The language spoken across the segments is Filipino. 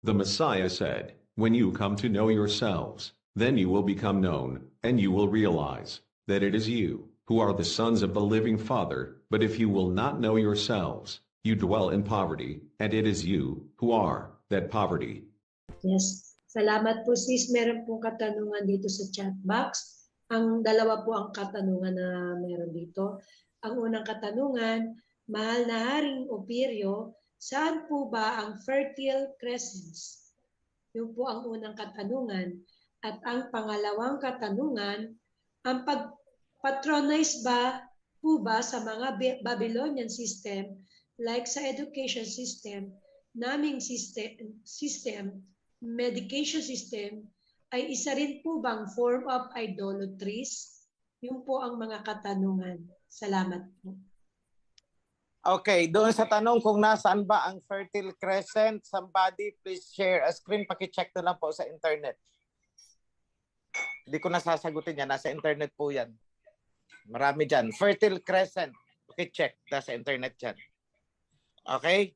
The Messiah said, "When you come to know yourselves, then you will become known, and you will realize that it is you who are the sons of the living Father. But if you will not know yourselves, you dwell in poverty, and it is you who are that poverty." Yes. Salamat po sis. Meron pong katanungan dito sa chat box. Ang dalawa po ang katanungan na meron dito. Ang unang katanungan, mahal na Haring Opiryo, saan po ba ang Fertile Crescents? Yun po ang unang katanungan. At ang pangalawang katanungan, ang pag-patronize ba po ba sa mga Babylonian system like sa education system, naming system, medication system, ay isa rin po bang form of idolatries? Yun po ang mga katanungan. Salamat po. Okay, doon sa tanong kung nasaan ba ang Fertile Crescent, somebody please share a screen. Paki-check na lang po sa internet. Hindi ko nasasagutin yan. Nasa internet po yan. Marami dyan. Fertile Crescent. Paki-check. Nasa internet dyan. Okay?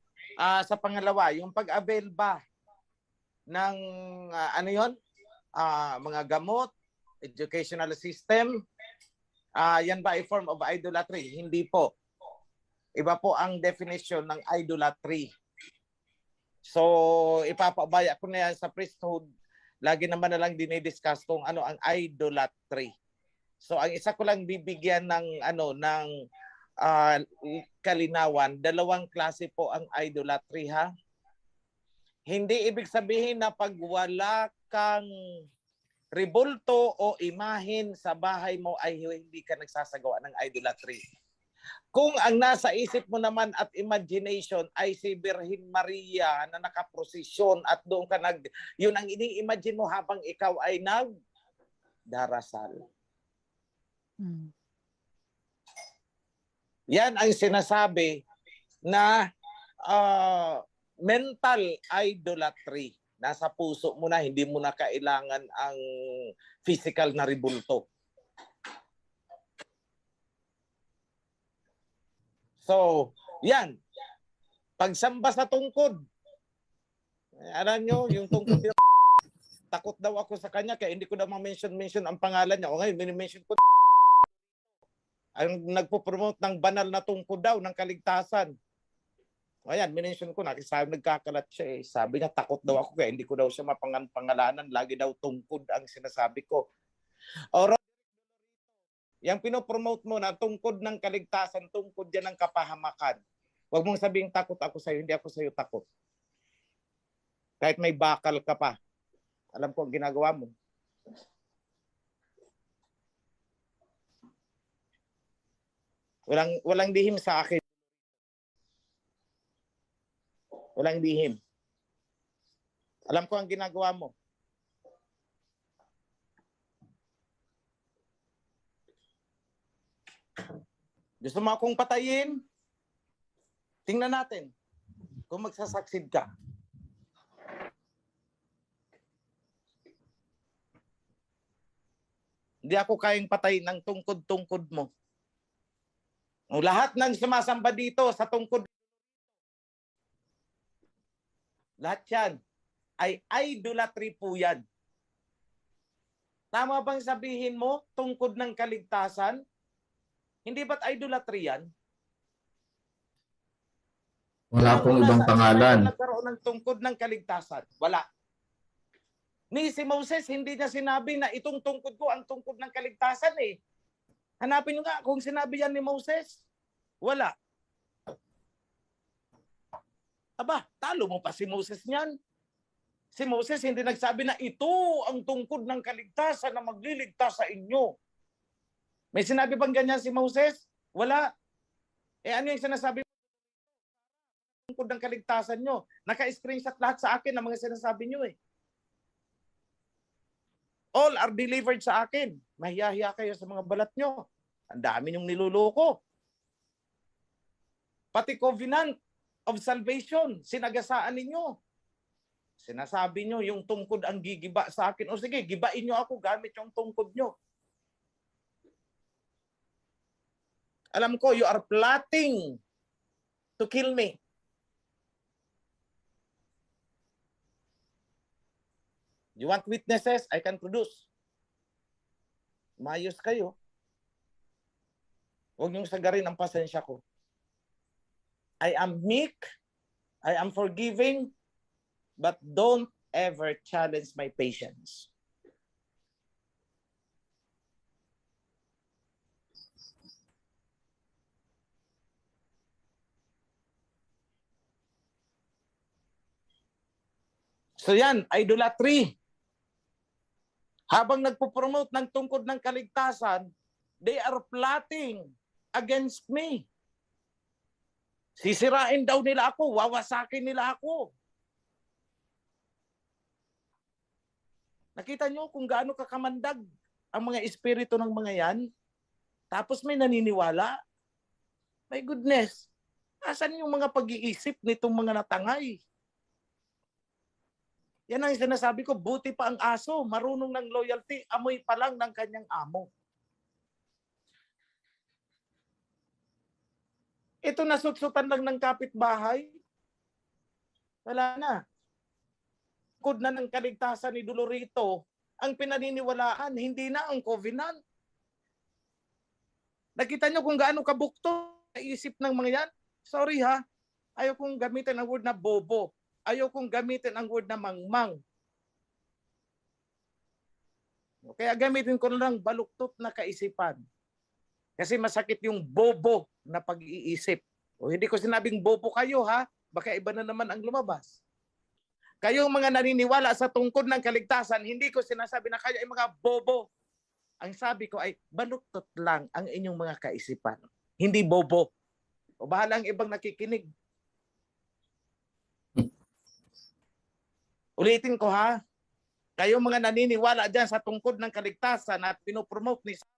Sa pangalawa, yung pag-avail ba ng ano yon? Mga gamot, educational system, yan ba ay form of idolatry? Hindi po. Iba po ang definition ng idolatry. So, ipapabaya ko na yan sa priesthood. Lagi naman na lang dinidiscuss kung ano ang idolatry. So, ang isa ko lang bibigyan ng kalinawan, dalawang klase po ang idolatry, ha? Hindi ibig sabihin na pag wala kang rebulto o imahin sa bahay mo ay hindi ka nagsasagawa ng idolatry. Kung ang nasa isip mo naman at imagination ay si Birhen Maria na nakaprosesyon at doon ka yun ang ini-imagine mo habang ikaw ay nagdarasal. Yan ang sinasabi na mental idolatry. Nasa puso mo na, hindi mo na kailangan ang physical na rebulto. So, yan. Pagsamba sa tungkod. Alam nyo, yung tungkod yun, takot daw ako sa kanya kaya hindi ko na ma-mention ang pangalan niya. O ngayon, minimension ko ang nagpo-promote ng banal na tungkod daw ng kaligtasan. Ayan, minention ko na, sabi nagkakalat siya eh. Sabi niya, takot daw ako kaya hindi ko daw siya mapangalanan. Lagi daw tungkod ang sinasabi ko. O, yung pinopromote mo na tungkod ng kaligtasan, tungkod yan ng kapahamakan. Huwag mong sabihing takot ako sa'yo, hindi ako sa'yo takot. Kahit may bakal ka pa. Alam ko ang ginagawa mo. Walang lihim sa akin. Walang lihim. Alam ko ang ginagawa mo. Gusto mo akong patayin? Tingnan natin kung magsasucceed ka. Hindi ako kayang patayin ng tungkod-tungkod mo. O lahat ng sumasamba dito sa tungkod, lahat yan ay idolatry po yan. Tama bang sabihin mo, tungkod ng kaligtasan? Hindi ba't idolatry yan? Wala pong ibang pangalan. Nagkaroon ng tungkod ng kaligtasan. Wala. Ni si Moses, hindi niya sinabi na itong tungkod ko ang tungkod ng kaligtasan eh. Hanapin nyo nga kung sinabi yan ni Moses. Wala. Aba, talo mo pa si Moses niyan. Si Moses hindi nagsabi na ito ang tungkod ng kaligtasan na magliligtas sa inyo. May sinabi bang ganyan si Moses? Wala. Eh ano yung sinasabi mo? Tungkod ng kaligtasan nyo. Naka-screenshot lahat sa akin ang mga sinasabi nyo eh. All are delivered sa akin. Mahiyahiya kayo sa mga balat nyo. Ang dami nyong niluloko. Pati covenant of salvation, sinagasaan ninyo. Sinasabi nyo, yung tungkod ang gigiba sa akin. O sige, gibain nyo ako gamit yung tungkod nyo. Alam ko, you are plotting to kill me. You want witnesses? I can produce. Mayos kayo. Huwag niyong sagarin ang pasensya ko. I am meek, I am forgiving, but don't ever challenge my patience. So yan, idolatry. Habang nagpo-promote ng tungkod ng kaligtasan, they are plotting against me. Sisirain daw nila ako, wawasakin nila ako. Nakita nyo kung gaano kakamandag ang mga espiritu ng mga yan? Tapos may naniniwala? My goodness, asan yung mga pag-iisip nitong mga natangay? Yan ang sinasabi ko, buti pa ang aso, marunong ng loyalty, amoy pa lang ng kanyang amo. Ito nasutsutan lang ng kapitbahay. Wala na. Kud na ng kaligtasan ni Dolorito, ang pinaniniwalaan, hindi na ang covenant. Nakita nyo kung gaano kabukto sa isip ng mga yan? Sorry ha, ayaw kong gamitin ang word na bobo. Ayaw kong gamitin ang word na mangmang. Kaya gamitin ko lang baluktot na kaisipan. Kasi masakit yung bobo na pag-iisip. O hindi ko sinabing bobo kayo ha, baka iba na naman ang lumabas. Kayong mga naniniwala sa tungkod ng kaligtasan, hindi ko sinasabi na kayo ay mga bobo. Ang sabi ko ay baluktot lang ang inyong mga kaisipan. Hindi bobo. O bahala ang ibang nakikinig. Ulitin ko ha, kayong mga naniniwala dyan sa tungkod ng kaligtasan at pinopromote ni Sarah,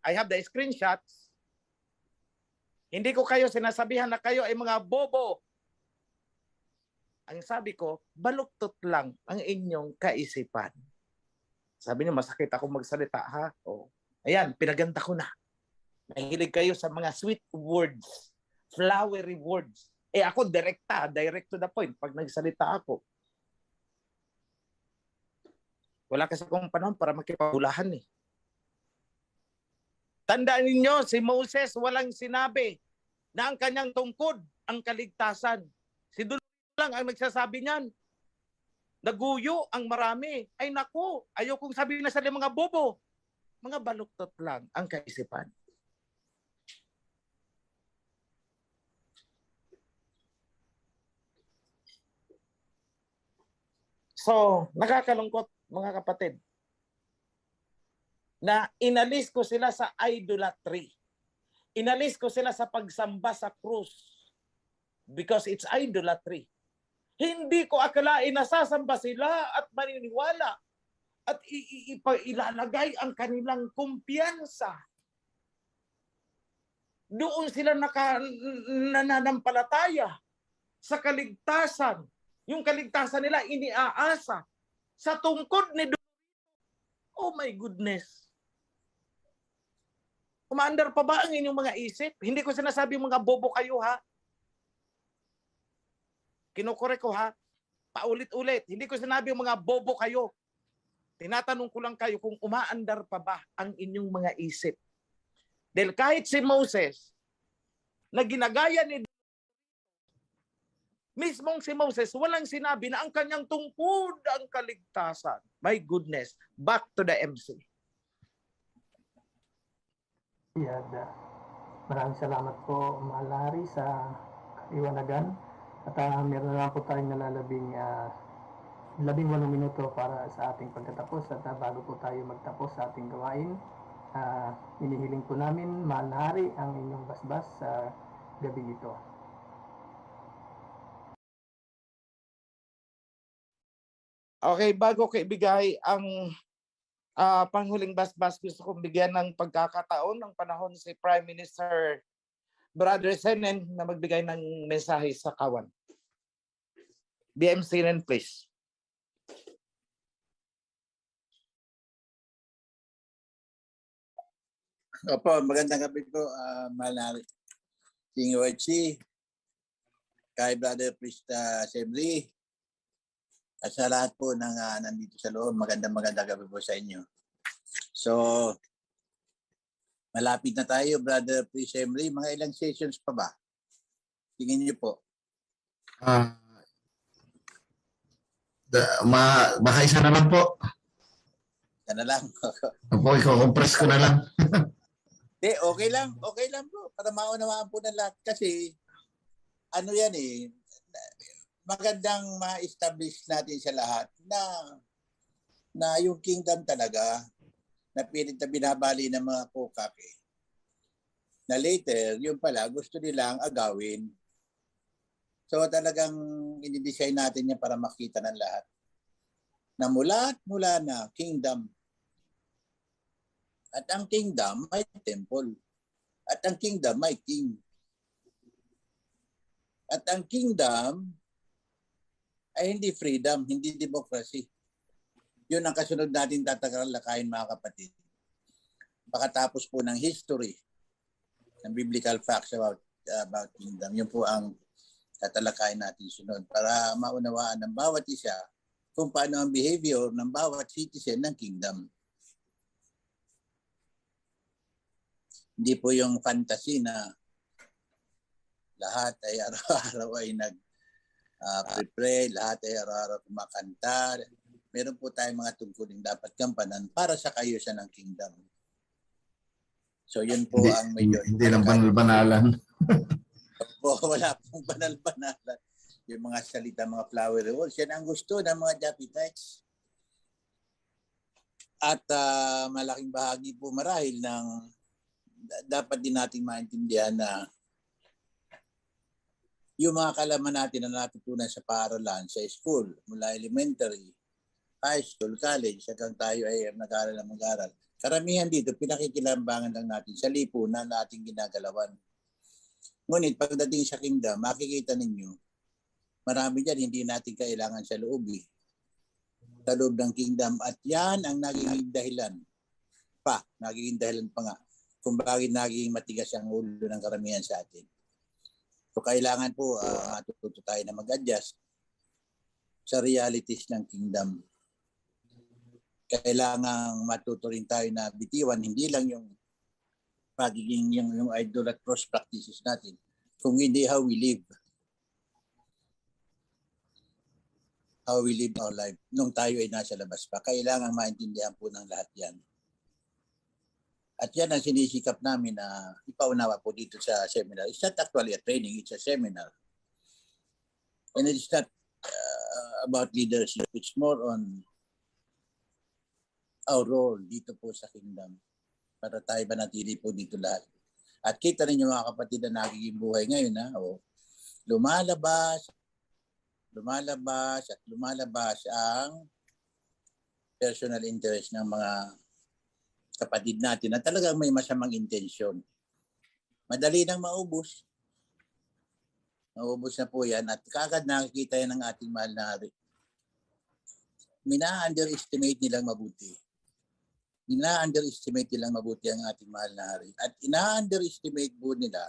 I have the screenshots. Hindi ko kayo sinasabihan na kayo ay mga bobo. Ang sabi ko, baluktot lang ang inyong kaisipan. Sabi niyo, masakit ako magsalita ha. O, ayan, pinaganda ko na. Mahilig kayo sa mga sweet words, flowery words. Ako direct to the point pag nagsalita ako. Wala kasi akong panahon para makipagulahan eh. Tandaan ninyo, si Moses walang sinabi na ang kanyang tungkod ang kaligtasan. Si Dolorito lang ang nagsasabi niyan. Naguyo ang marami. Ay naku, ayaw kong sabihin na sa mga bobo. Mga baluktot lang ang kaisipan. So, nakakalungkot mga kapatid, na inalis ko sila sa idolatry. Inalis ko sila sa pagsamba sa krus because it's idolatry. Hindi ko akalain na sasamba sila at maniniwala at ilalagay ang kanilang kumpiyansa. Doon sila nananampalataya sa kaligtasan. Yung kaligtasan nila iniaasa sa tungkod ni Dolorito. Oh my goodness. Umaandar pa ba ang inyong mga isip? Hindi ko sinasabi mga bobo kayo ha. Kinukore ko ha. Paulit-ulit. Hindi ko sinabi mga bobo kayo. Tinatanong ko lang kayo kung umaandar pa ba ang inyong mga isip. Dahil kahit si Moses, na ginagaya ni mismong si Moses, walang sinabi na ang kanyang tungkod ang kaligtasan. My goodness. Back to the MC. Maraming salamat po, Mahal na Hari, sa kaliwanagan. At meron naman po tayong nalalabing 18 minuto para sa ating pagkatapos. At bago po tayo magtapos sa ating gawain, inihiling po namin, Mahal na Hari, ang inyong basbas sa gabi ito. Okay, bago ko ibigay ang panghuling basbas, gusto kong bigyan ng pagkakataon ng panahon si Prime Minister Brother Senen na magbigay ng mensahe sa kawan. BM Senen, please. Opo, magandang gabi po, Mahal na Hari. King Oichi, kay Brother Priest Assembly, At sa lahat po ng nandito sa loob, magandang gabi po sa inyo. So, malapit na tayo, Brother Priest Emery. Mga ilang sessions pa ba? Tingin niyo po. Baka isa na lang po. Isa na lang. Opo, i-compress ko na lang. Okay lang. Okay lang po. Para maunawaan po ng lahat. Kasi, ano yan magandang ma-establish natin sa lahat na yung kingdom talaga na pilit na binabali ng mga kokak na later, yung pala, gusto nilang agawin. So talagang inidesign natin yan para makita ng lahat na mula na kingdom. At ang kingdom may temple. At ang kingdom may king. At ang kingdom ay hindi freedom, hindi democracy. Yun ang kasunod natin tatalakayin mga kapatid. Pagkatapos po ng history, ng biblical facts about kingdom, yun po ang tatalakayin natin sunod para maunawaan ng bawat isa kung paano ang behavior ng bawat citizen ng kingdom. Hindi po yung fantasy na lahat ay araw-araw ay prepare, lahat ay araw-araw kumakanta. Meron po tayong mga tungkulin dapat gampanan para sa kayusan ng kingdom. So yun po ang medyo... Hindi lang banal-banalan. Wala pong banal-banalan. Yung mga salita, mga flowery words, yan ang gusto ng mga Japitites. At malaking bahagi po marahil ng dapat din nating maintindihan na yung mga kalaman natin na natutunan sa paaralan, sa school, mula elementary, high school, college, hanggang tayo ay nag-aaral na mag-aaral. Karamihan dito, pinakikilambangan lang natin sa lipunan na ating ginagalawan. Ngunit pagdating sa kingdom, makikita ninyo, marami dyan hindi natin kailangan sa loob sa loob ng kingdom. At yan ang nagiging dahilan pa nga, kung bakit naging matigas ang ulo ng karamihan sa atin. So kailangan po matututo tayo na mag-adjust sa realities ng kingdom. Kailangan matuto rin tayo na bitiwan hindi lang yung pagiging yung idolatrous practices natin, kung hindi how we live. How we live our life nung tayo ay nasa labas pa. Kailangan maintindihan po ng lahat yan. At yan ang sinisikap namin na ipaunawa po dito sa seminar. It's not actually a training, it's a seminar. And it's not about leadership. It's more on our role dito po sa kingdom para tayo manatili po dito lahat. At kita ninyo mga kapatid na nagiging buhay ngayon lumalabas ang personal interest ng mga kapatid natin na talagang may masamang intensyon. Madali nang maubos. Maubos na po yan at kagad nakikita yan ng ating mahal na hari. Mina-underestimate nilang mabuti. Ina-underestimate nilang mabuti ang ating mahal na hari. At ina-underestimate po nila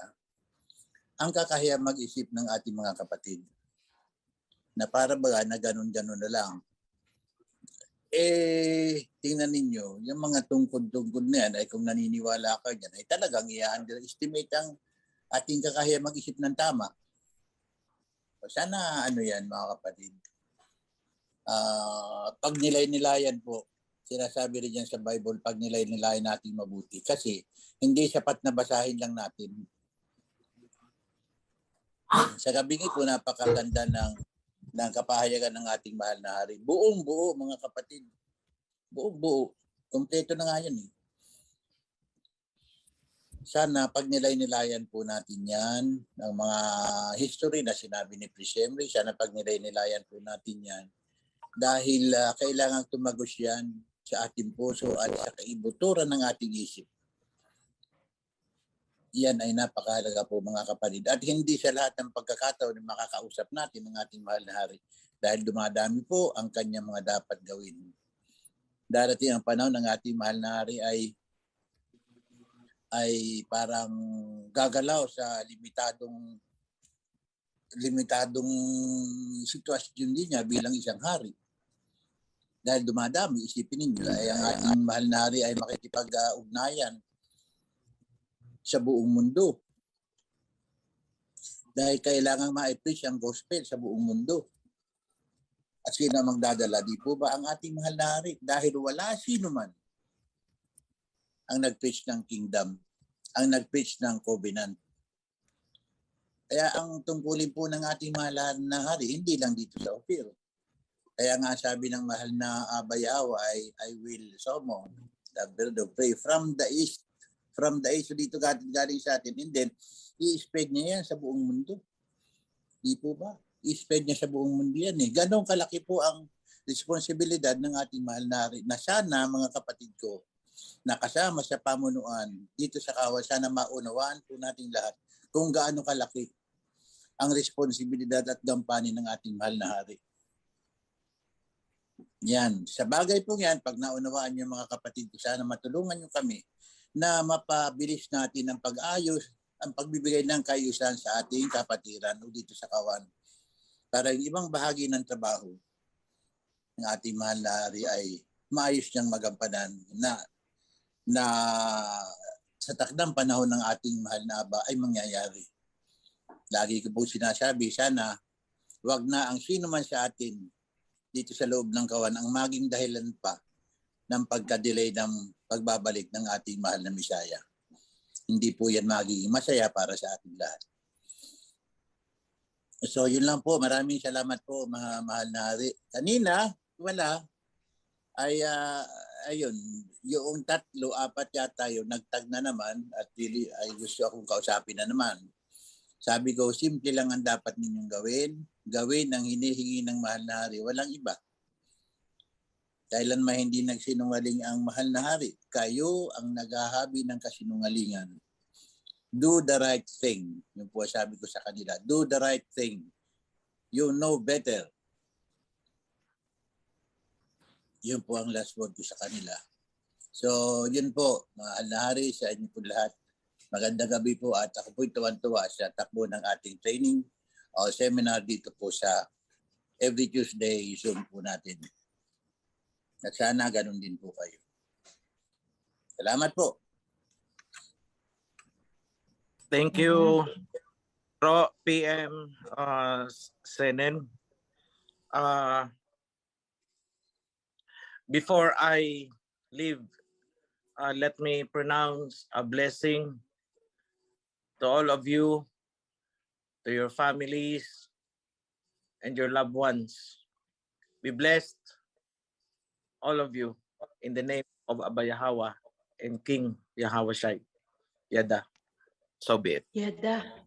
ang kakahiyang mag-isip ng ating mga kapatid. Na para baga na ganun-ganun na lang. Tingnan ninyo, yung mga tungkod-tungkod na yan ay kung naniniwala ka dyan, ay talagang i-underestimate ang ating kakahiyang mag-isip ng tama. So sana yan mga kapatid. Pag nilay-nilayan po, sinasabi rin yan sa Bible, pag nilay-nilayan natin mabuti. Kasi hindi sapat na basahin lang natin. Sa gabing ito, napakaganda ng kapahayagan ng ating mahal na hari. Buong-buo mga kapatid. Buong-buo. Kompleto na nga yan Sana pag nilay-nilayan po natin yan, ng mga history na sinabi ni Priest Emery, sana pag nilay-nilayan po natin yan. Dahil kailangan tumagos yan sa ating puso at sa kaibuturan ng ating isip. Yan ay napakahalaga po mga kapatid. At hindi sa lahat ng pagkakataon na makakausap natin ng ating mahal na hari. Dahil dumadami po ang kanyang mga dapat gawin. Darating ang panahon ng ating mahal na hari ay parang gagalaw sa limitadong sitwasyon din niya bilang isang hari. Dahil dumadami, isipin ninyo, ay ang ating mahal na hari ay makikipag-ugnayan sa buong mundo. Dahil kailangan ma-preach ang gospel sa buong mundo. At sino ang magdadala? Di po ba ang ating mahal na hari? Dahil wala sino man ang nag-preach ng kingdom, ang nag-preach ng covenant. Kaya ang tungkulin po ng ating mahal na hari, hindi lang dito sa Ophir. Kaya nga sabi ng mahal na Bayaw ay, I will summon the bird of prey from the east. From the east, so dito galing sa atin. And then, i-spread niya yan sa buong mundo. Di po ba? I-spread niya sa buong mundo yan eh. Ganong kalaki po ang responsibilidad ng ating mahal na hari na sana mga kapatid ko na kasama sa pamunuan dito sa Kawan, sana maunawaan po nating lahat kung gaano kalaki ang responsibilidad at gampanin ng ating mahal na hari. Yan. Sa bagay po yan, pag naunawaan niyo mga kapatid ko, sana matulungan niyo kami na mapabilis natin ang pag-ayos, ang pagbibigay ng kaayusan sa ating kapatiran o dito sa Kawan. Para yung ibang bahagi ng trabaho ng ating mahal na hari ay maayos niyang magampanan na sa takdang panahon ng ating mahal na Aba ay mangyayari. Lagi ko po sinasabi, sana wag na ang sino man sa atin dito sa loob ng Kawan ang maging dahilan pa ng pagka-delay ng pagbabalik ng ating mahal na Misaya. Hindi po yan magiging masaya para sa ating lahat. So yun lang po. Maraming salamat po, mahal na hari. Kanina, wala, ay ayun, yung 3, 4 yata yung nagtag na naman at really ay gusto akong kausapin na naman. Sabi ko, simple lang ang dapat ninyong gawin. Gawin ang hinihingi ng mahal na hari. Walang iba. Kailan hindi nagsinungaling ang mahal na hari? Kayo ang naghahabi ng kasinungalingan. Do the right thing. Yun po sabi ko sa kanila. Do the right thing. You know better. Yun po ang last word ko sa kanila. So, yun po. Mahal na hari, sa inyo po lahat. Magandang gabi po at ako po'y tuwan-tuwa sa takbo ng ating training o seminar dito po sa every Tuesday Zoom po natin. At sana ganun din po kayo. Salamat po. Thank you, Pro PM Senen. Before I leave, let me pronounce a blessing to all of you, to your families, and your loved ones. Be blessed, all of you, in the name of Abba Yahweh and King Yahweh Shai. Yada. So be it. Yada.